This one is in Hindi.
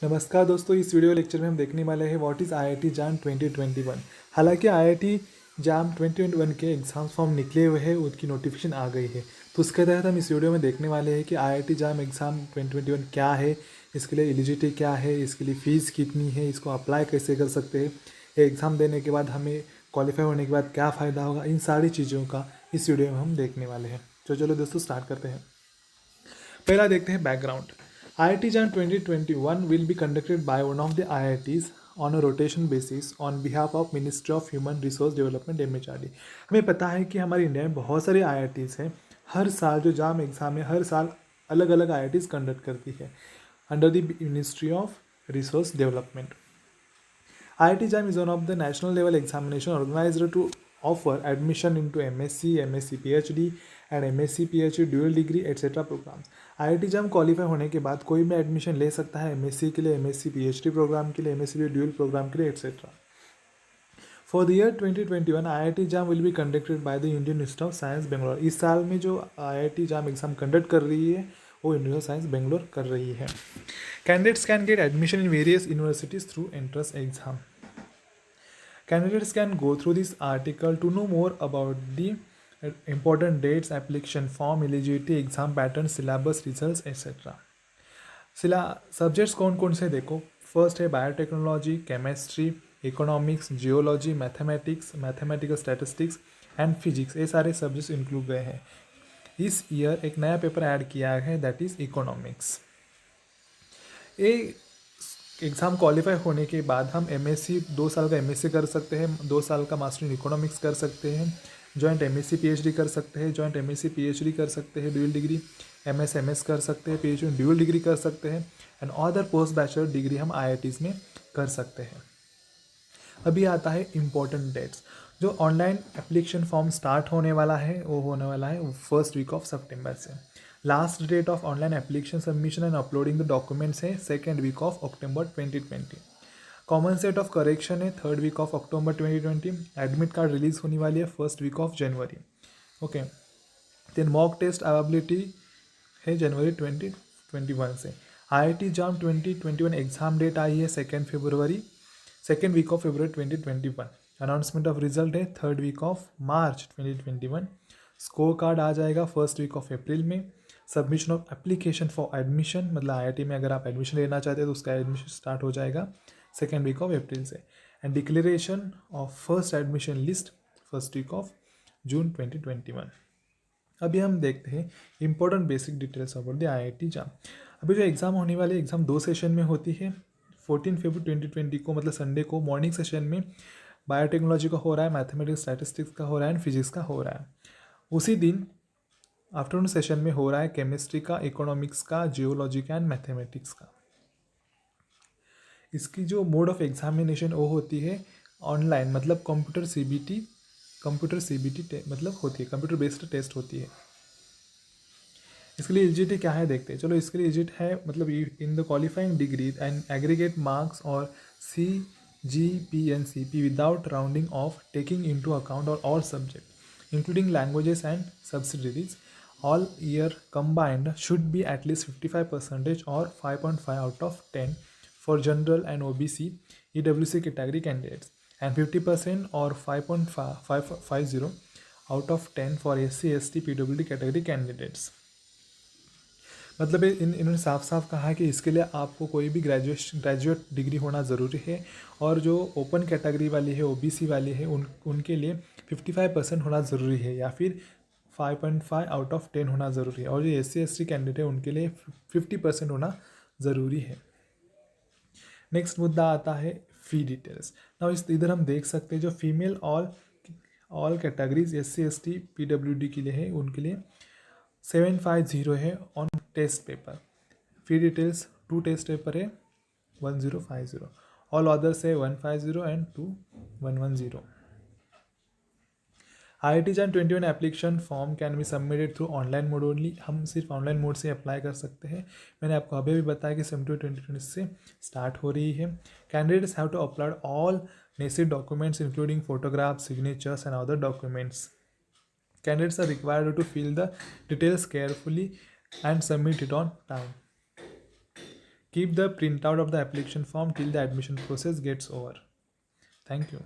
नमस्कार दोस्तों, इस वीडियो लेक्चर में हम देखने वाले हैं व्हाट इज़ आईआईटी जैम 2021। हालांकि आईआईटी जैम 2021 के एग्ज़ाम फॉर्म निकले हुए हैं, उसकी नोटिफिकेशन आ गई है। तो उसके तहत हम इस वीडियो में देखने वाले हैं कि आईआईटी जैम एग्ज़ाम 2021 क्या है, इसके लिए एलिजिबिलिटी क्या है, इसके लिए फ़ीस कितनी है, इसको अप्लाई कैसे कर सकते हैं, ये एग्ज़ाम देने के बाद हमें क्वालिफाई होने के बाद क्या फ़ायदा होगा, इन सारी चीज़ों का इस वीडियो में हम देखने वाले हैं। तो चलो दोस्तों स्टार्ट करते हैं। पहला देखते हैं background. IIT JAM 2021 will be conducted by one of the IITs on a rotation basis on behalf of Ministry of Human Resource Development MHRD। हमें पता है कि हमारे इंडिया में बहुत सारे IITs हैं। हर साल जो जाम एग्ज़ाम है, हर साल अलग अलग IITs कंडक्ट करती है under the ministry of resource development. IIT JAM is one of the national level examination organized to offer admission into MSc, MSc PhD and MSc PhD dual degree etc. programs। IIT JAM qualify होने के बाद कोई भी एडमिशन ले सकता है MSc के लिए, MSc PhD प्रोग्राम के लिए, MSc ड्यूल प्रोग्राम के लिए etc. For the year 2021 IIT JAM will be conducted by the Indian institute of science Bangalore. इस साल में जो IIT JAM एग्जाम कंडक्ट कर रही है वो इंडियन साइंस बेंगलोर कर रही है। Candidates can get admission in various universities through entrance exam. Candidates can go through this article to know more about the important dates, application form, eligibility, exam pattern, syllabus, results, etc. Subjects कौन कौन से देखो। फर्स्ट है biotechnology, chemistry, economics, geology, mathematics, mathematical statistics and physics, ये सारे सब्जेक्ट्स इंक्लूड गए हैं। इस ईयर एक नया पेपर ऐड किया है, दैट इज़ इकोनॉमिक्स। ये एग्ज़ाम क्वालिफाई होने के बाद हम एमएससी 2 साल का एमएससी कर सकते हैं, 2 साल का मास्टर इन इकोनॉमिक्स कर सकते हैं, जॉइंट एमएससी पीएचडी कर सकते हैं, जॉइंट एमएससी पीएचडी कर सकते हैं ड्यूल डिग्री, एमएस कर सकते हैं, पीएचडी ड्यूल डिग्री कर सकते हैं and other post bachelor degree हम आईआईटीज़ में कर सकते हैं। अभी आता है इम्पोर्टेंट डेट्स। जो ऑनलाइन एप्लीकेशन फॉर्म स्टार्ट होने वाला है वो होने वाला है फर्स्ट वीक ऑफ सितंबर से। Last date of online application submission and uploading the documents है second week of October 2020। Common set of correction है third week of October 2020। Admit card release होने वाली है first week of January. Okay, then mock test availability है जनवरी 2021 से। IIT JAM 2021 एग्जाम डेट आई है second week of February 2021। Announcement of result है third week of March 2021। Score card आ जाएगा फर्स्ट वीक ऑफ अप्रैल में। Submission of application for admission, मतलब IIT में अगर आप एडमिशन लेना चाहते हैं तो उसका एडमिशन स्टार्ट हो जाएगा सेकेंड वीक ऑफ अप्रैल से। And declaration of first admission list first week of June 2021। अभी हम देखते हैं important basic details about the IIT JAM। अभी जो एग्ज़ाम होने वाले एग्ज़ाम 2 सेशन में होती है। 14 फरवरी 2020 को, मतलब संडे को, मॉर्निंग सेशन में बायोटेक्नोलॉजी का हो रहा है, मैथमेटिक्स स्टैटिस्टिक्स का हो रहा है एंड फिजिक्स का हो रहा है। उसी दिन आफ्टरनून सेशन में हो रहा है केमिस्ट्री का, इकोनॉमिक्स का, जियोलॉजी का एंड मैथमेटिक्स का। इसकी जो मोड ऑफ एग्जामिनेशन वो होती है ऑनलाइन, मतलब कंप्यूटर सीबीटी मतलब होती है, कंप्यूटर बेस्ड टेस्ट होती है। इसके लिए एलिजिबिलिटी क्या है देखते हैं। चलो, इसके लिए एलिजिट है, मतलब in the qualifying degree and aggregate marks और CGPNCP without rounding off taking into account और all subject including languages and subsidiaries all year combined should be at least 55% or 5.5 out of 10 for general and OBC EWC category candidates and 50% or 5.50 out of 10 for SC ST PWD category candidates। मतलब इन्होंने साफ साफ कहा है कि इसके लिए आपको कोई भी ग्रेजुएट डिग्री होना ज़रूरी है और जो ओपन कैटेगरी वाली है, OBC वाली है, उनके लिए 55% होना ज़रूरी है या फिर 5.5 आउट ऑफ 10 होना ज़रूरी है और जो SC ST कैंडिडेट है उनके लिए 50% होना ज़रूरी है। नेक्स्ट मुद्दा आता है फ़ी डिटेल्स। ना इधर हम देख सकते हैं जो female all categories SC ST PWD के लिए है उनके लिए 750 है on test paper. Fee details 2 test paper है 1050, ऑल अदर्स है 150 and 2110। IIT JAM 21 application form can be submitted through online mode only. हम सिर्फ ऑनलाइन मोड से अप्लाई कर सकते हैं। मैंने आपको अभी भी बताया कि 2020 से स्टार्ट हो रही है। Candidates have to upload all necessary documents including photographs, signatures and other documents. Candidates are required to fill the details carefully and submit it on time. Keep the printout of the application form till the admission process gets over. Thank you.